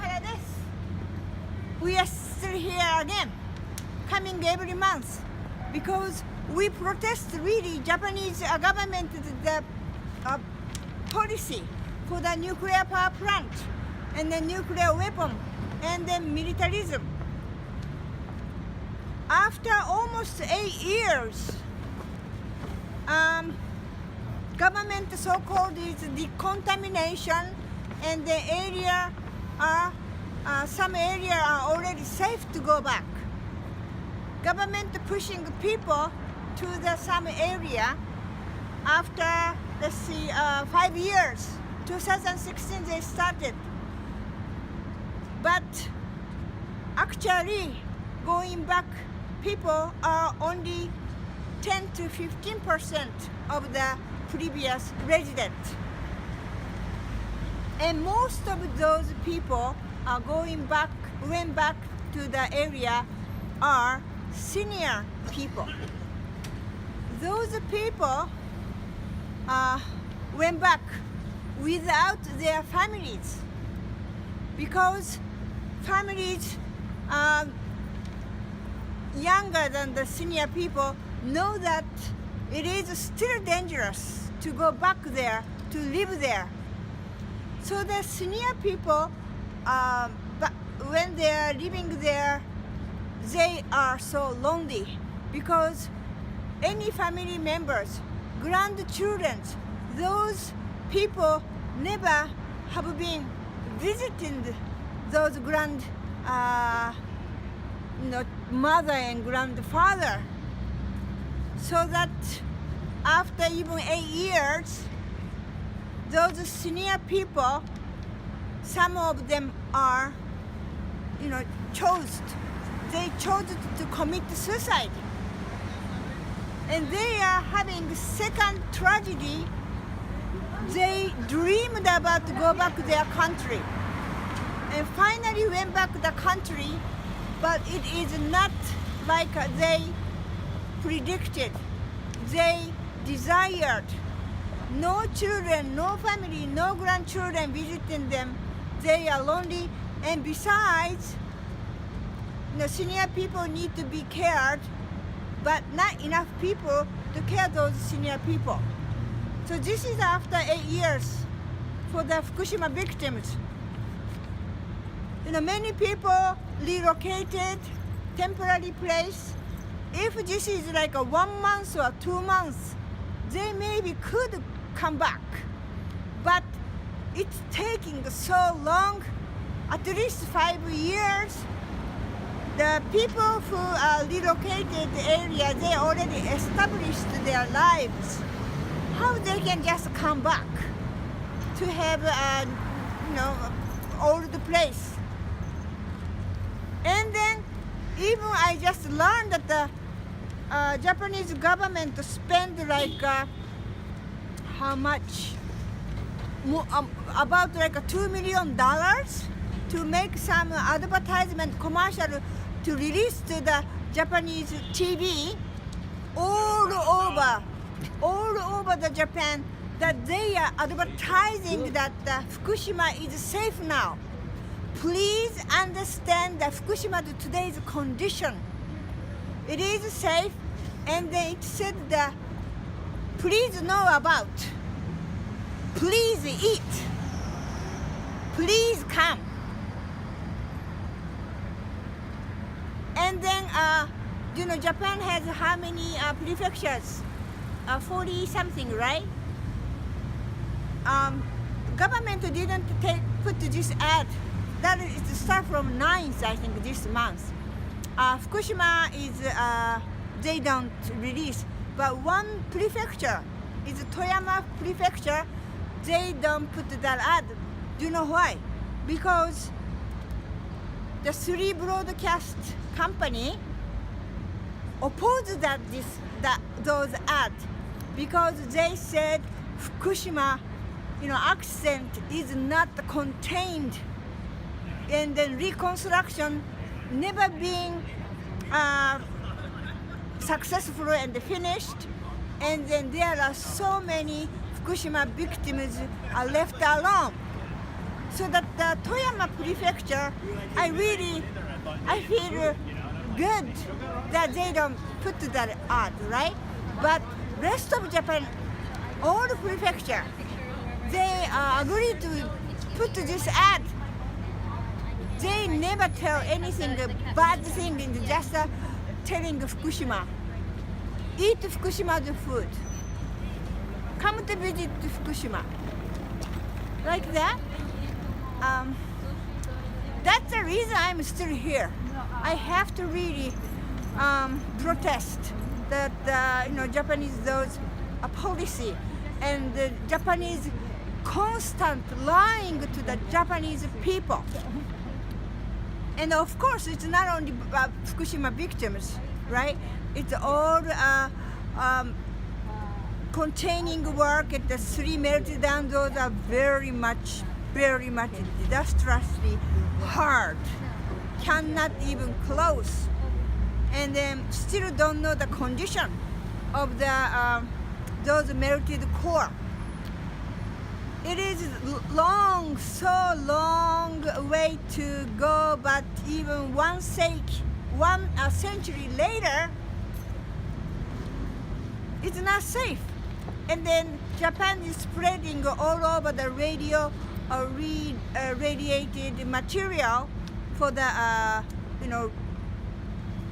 Hara desu. We are still here again, coming every month, because we protest really Japanese government the policy for the nuclear power plant and the nuclear weapon and the militarism. After almost 8 years, government so-called is the contamination, and the area are some area are already safe to go back. Government pushing people to the some area after, let's see, 5 years. 2016 they started, but actually going back people are only 10 to 15% of the previous resident, and most of those people are went back to the area are senior people. Those people went back without their families, because families younger than the senior people know that it is still dangerous to go back there, to live there. So the senior people, but when they are living there, they are so lonely, because any family members, grandchildren, those people never have been visiting those mother and grandfather. So that after even 8 years, those senior people, some of them are, chose to commit suicide. And they are having second tragedy. They dreamed about to go back to their country, and finally went back to the country, but it is not like they predicted. They desired. No children, no family, no grandchildren visiting them. They are lonely, and besides, senior people need to be cared, but not enough people to care those senior people. So this is after 8 years for the Fukushima victims. Many people relocated, temporary place. If this is like a 1 month or 2 months, they maybe could come back. But it's taking so long, at least 5 years. The people who are relocated area, they already established their lives. How they can just come back to have old place? And then even I just learned that the Japanese government spend like how much? About like $2 million to make some advertisement commercial to release to the Japanese TV all over the Japan, that they are advertising that Fukushima is safe now. Please understand that Fukushima today's condition. It is safe, and then it said that please know about, please eat, please come. And then Japan has how many prefectures? 40 something, right? Government didn't put this ad. That is start from 9th, I think, this month. Fukushima is they don't release, but one prefecture is Toyama prefecture. They don't put that ad. Do you know why? Because the 3 broadcast company opposed those ads, because they said Fukushima, accident is not contained, and then reconstruction never been successful and finished, and then there are so many Fukushima victims are left alone. So that the Toyama prefecture, I feel good that they don't put that ad, right? But rest of Japan, all the prefecture, they agree to put this ad. They never tell anything bad thing, just telling Fukushima. Eat Fukushima's food. Come to visit Fukushima. Like that. That's the reason I'm still here. I have to really protest that Japanese policy and the Japanese constant lying to the Japanese people. And of course, it's not only Fukushima victims, right? It's all containing work at the 3 melted down. Those are very much disastrously hard. Cannot even close. And still don't know the condition of the those melted core. It is so long way to go, but even one century later, it's not safe. And then Japan is spreading all over the radiated material for the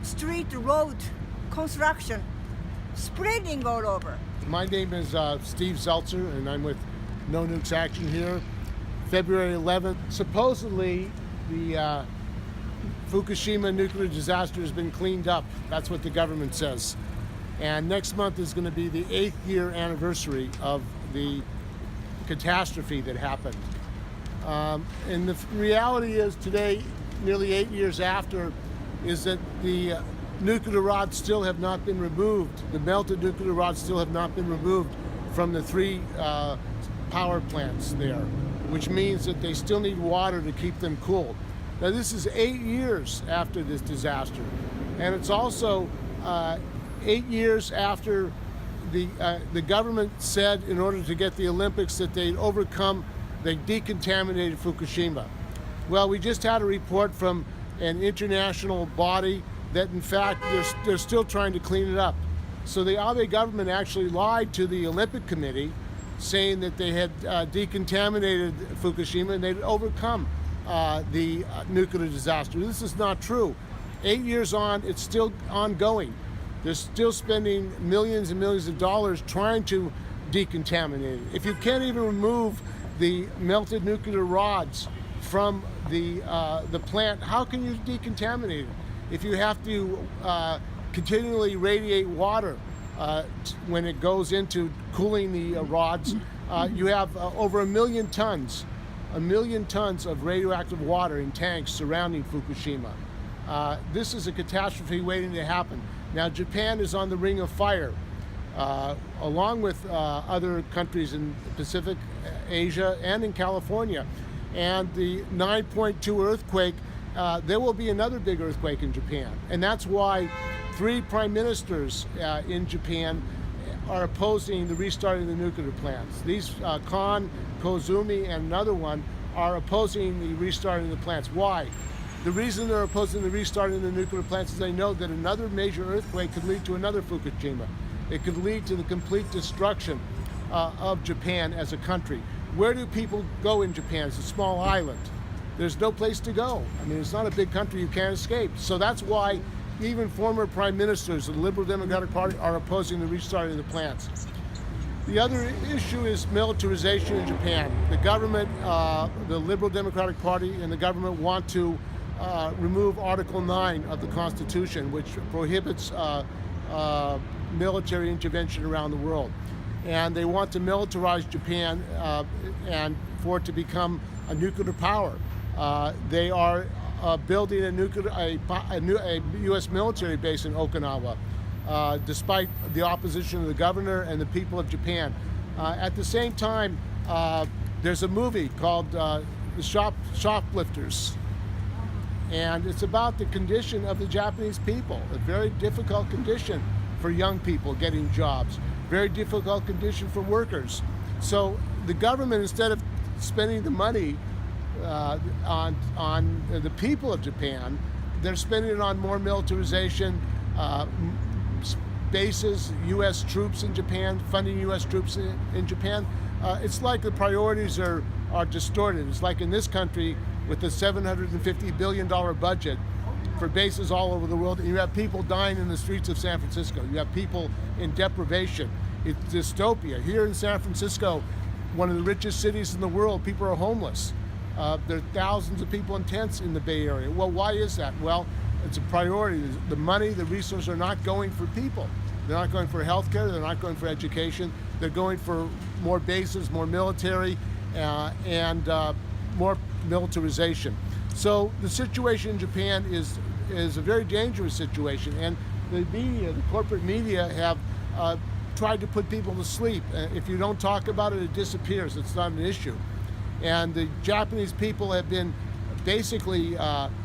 street road construction, spreading all over. My name is Steve Seltzer, and I'm with Nukes Action here. February 11th, supposedly the Fukushima nuclear disaster has been cleaned up. That's what the government says. And next month is going to be the 8th year anniversary of the catastrophe that happened. And the reality is today, nearly 8 years after, is that the nuclear rods still have not been removed. The melted nuclear rods still have not been removed from the 3 power plants there, which means that they still need water to keep them cool. Now this is 8 years after this disaster, and it's also 8 years after the government said in order to get the Olympics that they'd overcome, they decontaminated Fukushima. Well, we just had a report from an international body that in fact they're still trying to clean it up. So the Abe government actually lied to the Olympic Committee, saying that they had decontaminated Fukushima and they'd overcome the nuclear disaster. This is not true. 8 years on, it's still ongoing. They're still spending millions and millions of dollars trying to decontaminate it. If you can't even remove the melted nuclear rods from the plant, how can you decontaminate it? If you have to continually radiate water when it goes into cooling the rods, you have over 1 million tons of radioactive water in tanks surrounding Fukushima. This is a catastrophe waiting to happen. Now Japan is on the ring of fire, along with other countries in Pacific, Asia, and in California. And the 9.2 earthquake, there will be another big earthquake in Japan. And that's why 3 prime ministers in Japan are opposing the restarting the nuclear plants. These, Kan, Koizumi, and another one are opposing the restarting the plants. Why? The reason they're opposing the restarting the nuclear plants is they know that another major earthquake could lead to another Fukushima. It could lead to the complete destruction of Japan as a country. Where do people go in Japan? It's a small island. There's no place to go. I mean, it's not a big country, you can't escape. So that's why even former prime ministers of the Liberal Democratic Party are opposing the restarting of the plants. The other issue is militarization in Japan. The government, the Liberal Democratic Party and the government want to remove Article 9 of the Constitution, which prohibits military intervention around the world. And they want to militarize Japan and for it to become a nuclear power. They are building a U.S. military base in Okinawa, despite the opposition of the governor and the people of Japan. At the same time, there's a movie called The Shoplifters, and it's about the condition of the Japanese people, a very difficult condition for young people getting jobs, very difficult condition for workers. So the government, instead of spending the money on the people of Japan. They're spending it on more militarization, bases, U.S. troops in Japan, funding U.S. troops in Japan. It's like the priorities are distorted. It's like in this country with the $750 billion budget for bases all over the world, and you have people dying in the streets of San Francisco. You have people in deprivation. It's dystopia. Here in San Francisco, one of the richest cities in the world, people are homeless. There are thousands of people in tents in the Bay Area. Well, why is that? Well, it's a priority. The money, the resources are not going for people. They're not going for healthcare. They're not going for education. They're going for more bases, more military, and more militarization. So the situation in Japan is a very dangerous situation, and the media, the corporate media, have tried to put people to sleep. If you don't talk about it, it disappears. It's not an issue. And the Japanese people have been basically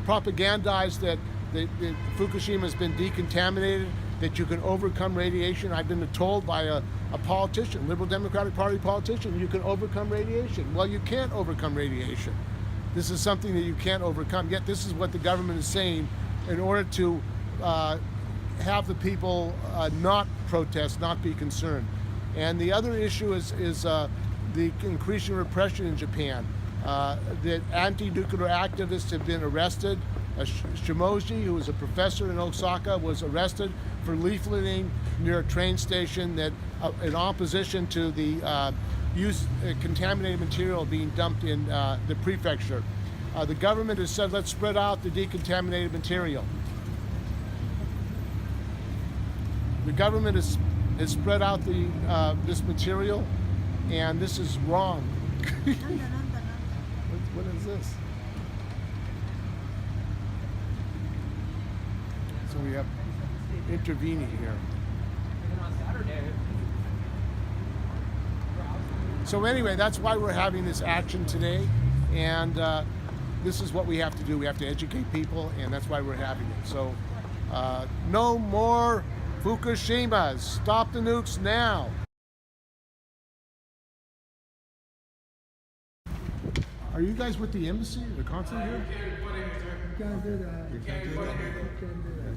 propagandized that Fukushima has been decontaminated, that you can overcome radiation. I've been told by a politician, Liberal Democratic Party politician, you can overcome radiation. Well, you can't overcome radiation. This is something that you can't overcome. Yet this is what the government is saying in order to have the people not protest, not be concerned. And the other issue is the increasing repression in Japan. The anti-nuclear activists have been arrested. Shimoji, who was a professor in Osaka, was arrested for leafleting near a train station that in opposition to the contaminated material being dumped in the prefecture. The government has said, let's spread out the decontaminated material. The government has spread out this material, and this is wrong. What is this? So we have intervening here. So anyway, that's why we're having this action today, and this is what we have to do. We have to educate people, and that's why we're having it. So no more Fukushimas. Stop the nukes now. Are you guys with the embassy, the consulate here? You can't do that. You can't do that.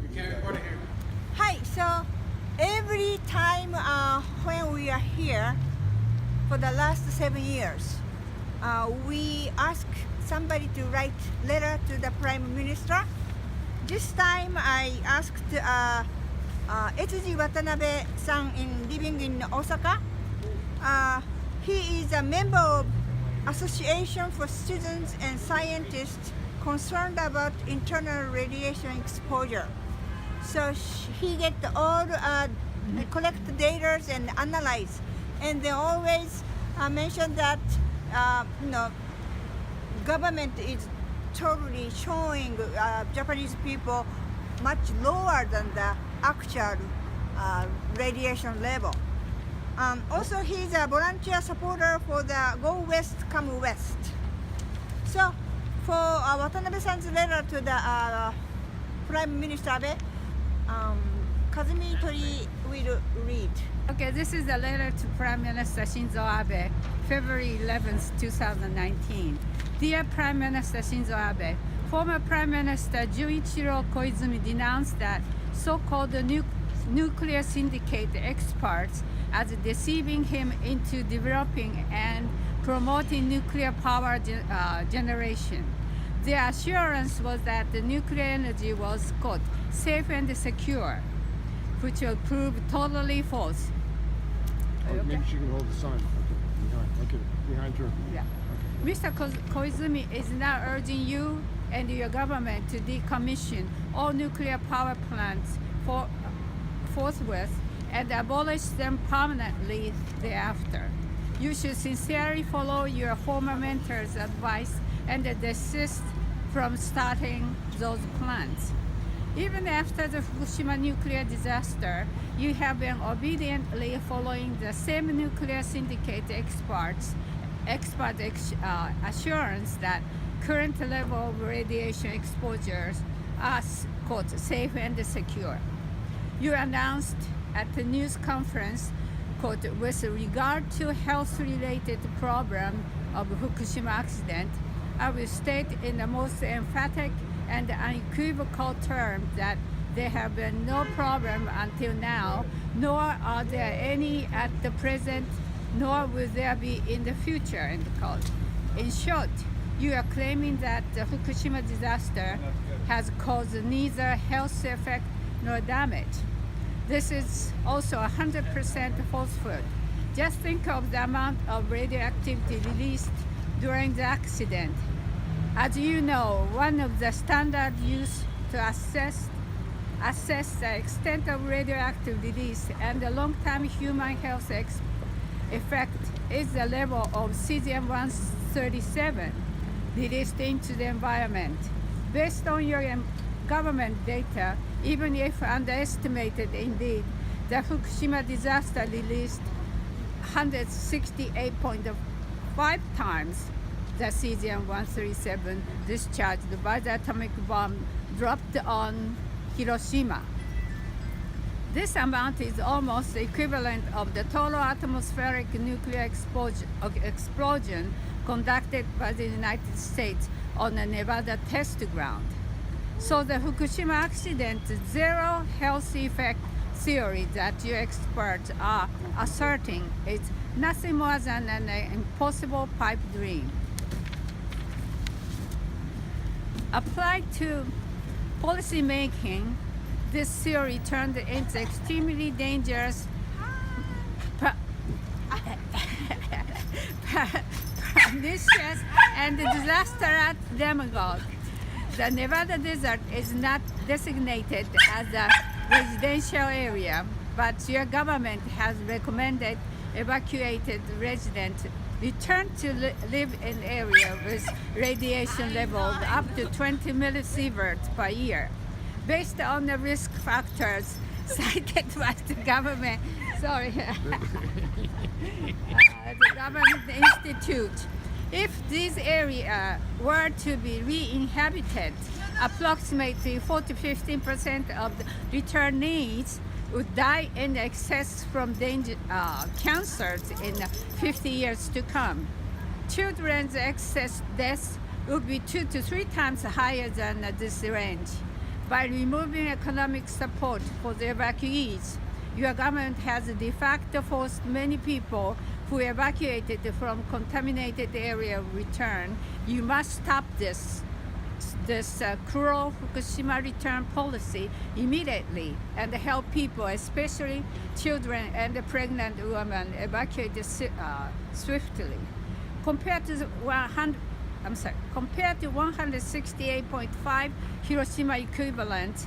You can't report it here. Hi, so every time when we are here for the last 7 years, we ask somebody to write letter to the Prime Minister. This time I asked Etsuji Watanabe-san living in Osaka. He is a member of Association for Students and Scientists concerned about internal radiation exposure. So he get all collect data and analyze, and they always mention that government is totally showing Japanese people much lower than the actual radiation level. Also, he's a volunteer supporter for the Go West, Come West. So, for Watanabe-san's letter to the Prime Minister Abe, Kazumi Tori will read. Okay, this is a letter to Prime Minister Shinzo Abe, February 11th, 2019. Dear Prime Minister Shinzo Abe, former Prime Minister Junichiro Koizumi denounced that so-called nuclear syndicate experts as deceiving him into developing and promoting nuclear power generation. The assurance was that the nuclear energy was, quote, safe and secure, which will prove totally false. Oh, maybe she can hold the sign. Okay, behind her. Yeah. Okay. Mr. Koizumi is now urging you and your government to decommission all nuclear power plants forthwith and abolish them permanently thereafter. You should sincerely follow your former mentor's advice and desist from starting those plants. Even after the Fukushima nuclear disaster, you have been obediently following the same nuclear syndicate expert assurance that current level of radiation exposures are, quote, safe and secure. You announced at the news conference, quote, with regard to health-related problem of Fukushima accident, I will state in the most emphatic and unequivocal terms that there have been no problem until now, nor are there any at the present, nor will there be in the future, end quote. In short, you are claiming that the Fukushima disaster has caused neither health effect nor damage. This is also 100% falsehood. Just think of the amount of radioactivity released during the accident. As you know, one of the standards used to assess the extent of radioactive release and the long-term human health effect is the level of cesium-137 released into the environment. Based on your government data, even if underestimated indeed, the Fukushima disaster released 168.5 times the cesium-137 discharged by the atomic bomb dropped on Hiroshima. This amount is almost the equivalent of the total atmospheric nuclear explosion conducted by the United States on a Nevada test ground. So the Fukushima accident zero health effect theory that you experts are asserting is nothing more than an impossible pipe dream. Applied to policy making, this theory turned into extremely dangerous pernicious and disastrous demagogue. The Nevada desert is not designated as a residential area, but your government has recommended evacuated residents return to live in area with radiation levels up to 20 millisieverts per year. Based on the risk factors cited by the government, the government institute, if this area were to be re-inhabited, approximately 40-15% of the returnees would die in excess from cancers in 50 years to come. Children's excess deaths would be 2 to 3 times higher than this range. By removing economic support for the evacuees, your government has de facto forced many people who evacuated from contaminated area return. You must stop this cruel Fukushima return policy immediately and help people, especially children and pregnant women, evacuate swiftly. Compared to 168.5 Hiroshima equivalent,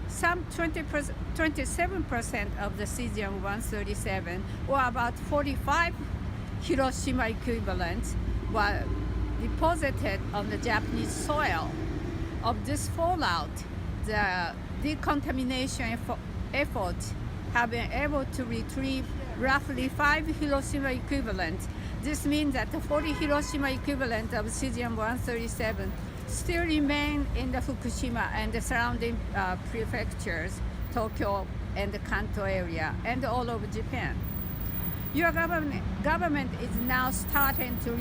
some 27% of the cesium-137, or about 45 Hiroshima equivalents, were deposited on the Japanese soil. Of this fallout, the decontamination efforts have been able to retrieve roughly 5 Hiroshima equivalents. This means that the 40 Hiroshima equivalent of cesium-137 still remain in the Fukushima and the surrounding prefectures, Tokyo and the Kanto area, and all over Japan. Your government is now starting to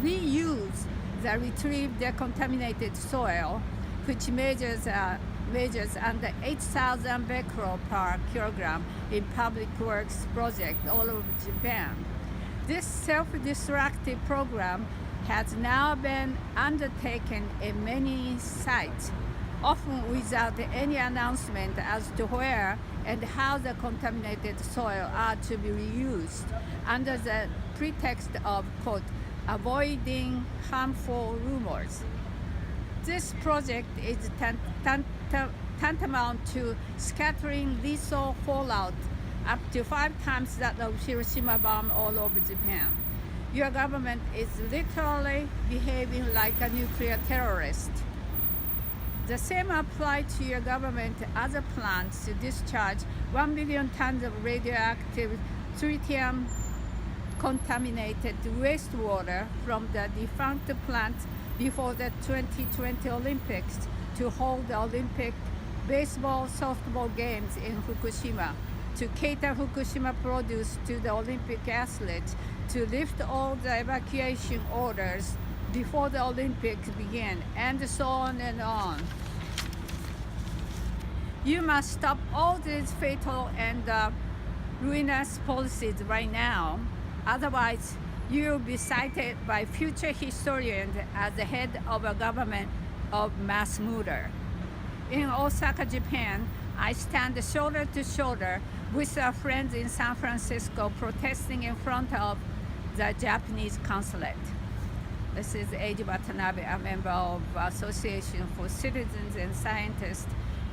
reuse the retrieved decontaminated soil, which measures under 8,000 becquerel per kilogram in public works project all over Japan. This self-destructive program has now been undertaken in many sites, often without any announcement as to where and how the contaminated soil are to be reused, under the pretext of, quote, avoiding harmful rumors. This project is tantamount to scattering lethal fallout up to 5 times that of Hiroshima bomb all over Japan. Your government is literally behaving like a nuclear terrorist. The same applies to your government other plans to discharge 1 million tons of radioactive tritium contaminated wastewater from the defunct plant before the 2020 Olympics to hold the Olympic baseball softball games in Fukushima, to cater Fukushima produce to the Olympic athletes, to lift all the evacuation orders before the Olympics begin, and so on and on. You must stop all these fatal and ruinous policies right now. Otherwise, you will be cited by future historians as the head of a government of mass murder. In Osaka, Japan, I stand shoulder to shoulder with our friends in San Francisco protesting in front of the Japanese consulate. This is Eiji Watanabe, a member of Association for Citizens and Scientists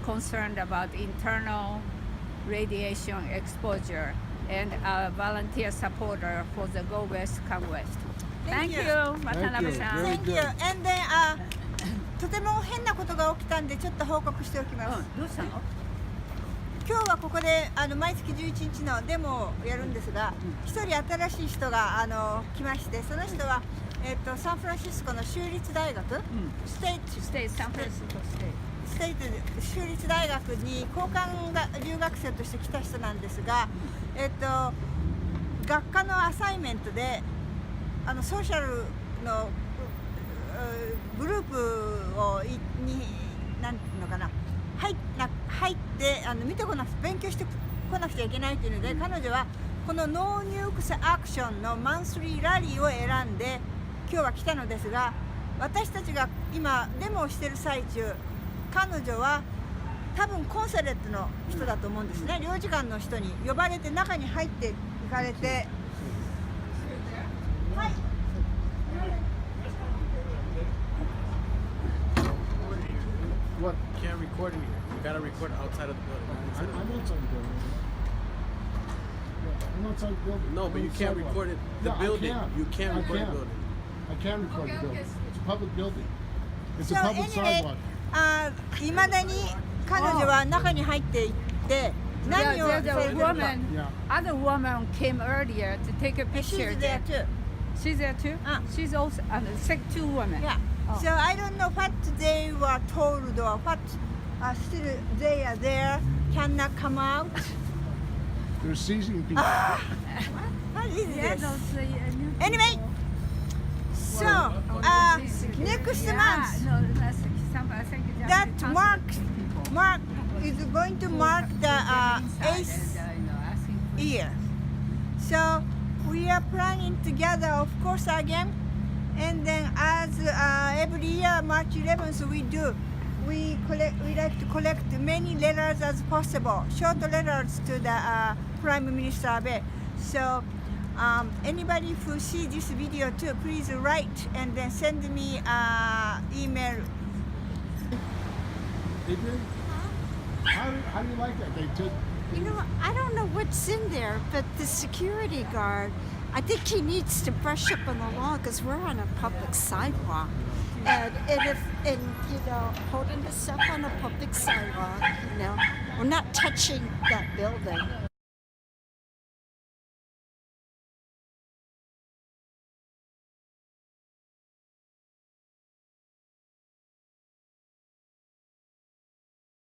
concerned about internal radiation exposure and a volunteer supporter for the Go West, Come West. Thank you. Watanabe-san. Thank you. And then, とても変なことが起きたんでちょっと報告しておきます。どうしたの？今日はここで毎月11日のデモをやるんですが、一人新しい人が来まして、その人は、サンフランシスコの州立大学、ステイトサンフランシスコステイト州立大学に交換留学生として来た人なんですが、学科のアサイメントでソーシャルのグループをなんていうのかな入って見て勉強してこなくちゃいけないというので、彼女はこのノーニュークスアクションのマンスリーラリーを選んで今日は来たのですが、私たちが今デモをしている最中、彼女は多分コンサレットの人だと思うんですね。領事館の人に呼ばれて中に入っていかれて、はい。What? You can't record in here. You gotta record outside of the building. I'm outside the building. Yeah, I'm outside the building. No, but you can't record it. The Yeah, building. I can. You can't I record can. the building. I can record the building. It's a public building. It's a So public anyway, sidewalk. いまだに彼女は中に入っていって何をされ There's て a るか。 woman, Yeah. other woman came earlier to take a She's picture. there too. She's there too? She's also two women. Yeah. Oh. So I don't know what they were told or what still they are there, cannot come out. They're seizing people. What is Yeah, this? those new Anyway, so next month that Mark is going to mark the 8th year. So we are planning together, of course, again. And then as every year, March 11th, we like to collect many letters as possible, short letters to the Prime Minister Abe. So anybody who sees this video too, please write and then send me email. Adrian? How do you like that? They took. You know, I don't know what's in there, but the security guard, I think he needs to brush up on the law because we're on a public sidewalk. And you know, holding us up on a public sidewalk, you know, we're not touching that building.